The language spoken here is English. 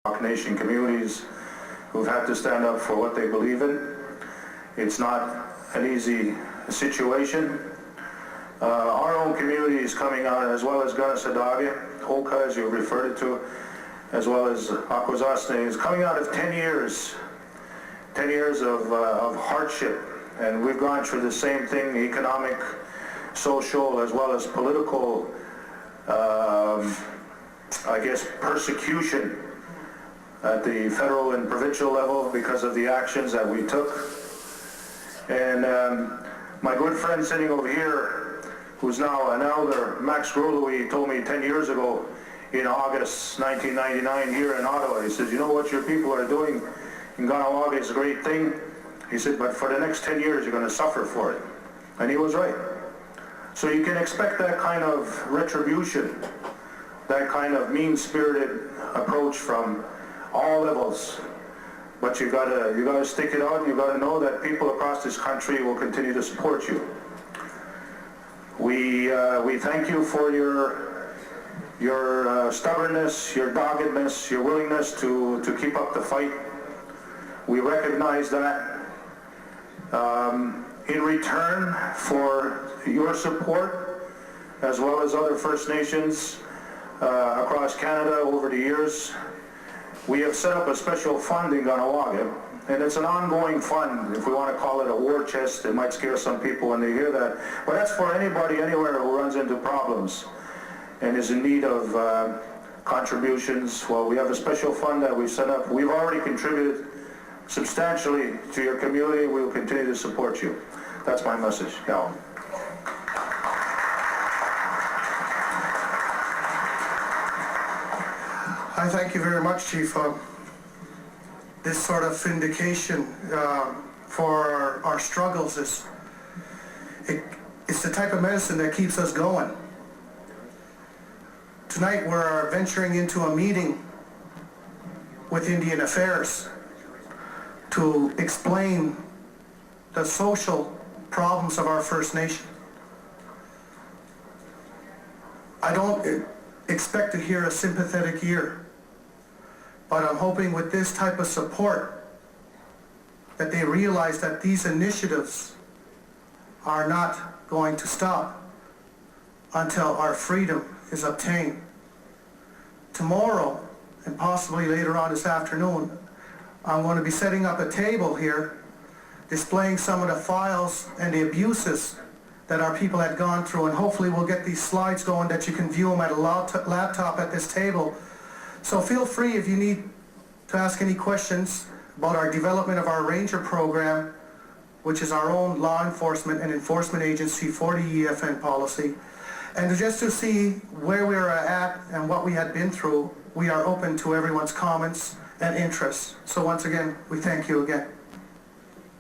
Mohawk Nation communities who've had to stand up for what they believe in. It's not an easy situation. Our own community is coming out, as well as Kanesatake, Hoka, as you referred it to, as well as Akwesasne, is coming out of 10 years of hardship. And we've gone through the same thing, economic, social, as well as political, persecution at the federal and provincial level because of the actions that we took. And my good friend sitting over here, who's now an elder, Max Grolui, told me 10 years ago in August 1999 here in Ottawa, he says, you know what your people are doing in Kahnawake is a great thing. He said, but for the next 10 years you're going to suffer for it. And he was right. So you can expect that kind of retribution, that kind of mean-spirited approach from all levels. But you gotta stick it out, and you gotta know that people across this country will continue to support you. We thank you for your stubbornness, your doggedness, your willingness to keep up the fight. We recognize that. In return for your support, as well as other First Nations across Canada over the years, we have set up a special fund in Kahnawake, and it's an ongoing fund. If we want to call it a war chest, it might scare some people when they hear that, but that's for anybody anywhere who runs into problems and is in need of contributions. Well, we have a special fund that we've set up. We've already contributed substantially to your community. We will continue to support you. That's my message. Now. I thank you very much, Chief. This sort of vindication for our struggles it's the type of medicine that keeps us going. Tonight we're venturing into a meeting with Indian Affairs to explain the social problems of our First Nation. I don't expect to hear a sympathetic ear, but I'm hoping with this type of support that they realize that these initiatives are not going to stop until our freedom is obtained. Tomorrow, and possibly later on this afternoon, I'm going to be setting up a table here displaying some of the files and the abuses that our people had gone through, and hopefully we'll get these slides going that you can view them at a laptop at this table. So feel free if you need to ask any questions about our development of our Ranger program, which is our own law enforcement and enforcement agency for the EFN policy. And just to see where we are at and what we had been through, we are open to everyone's comments and interests. So once again, we thank you again.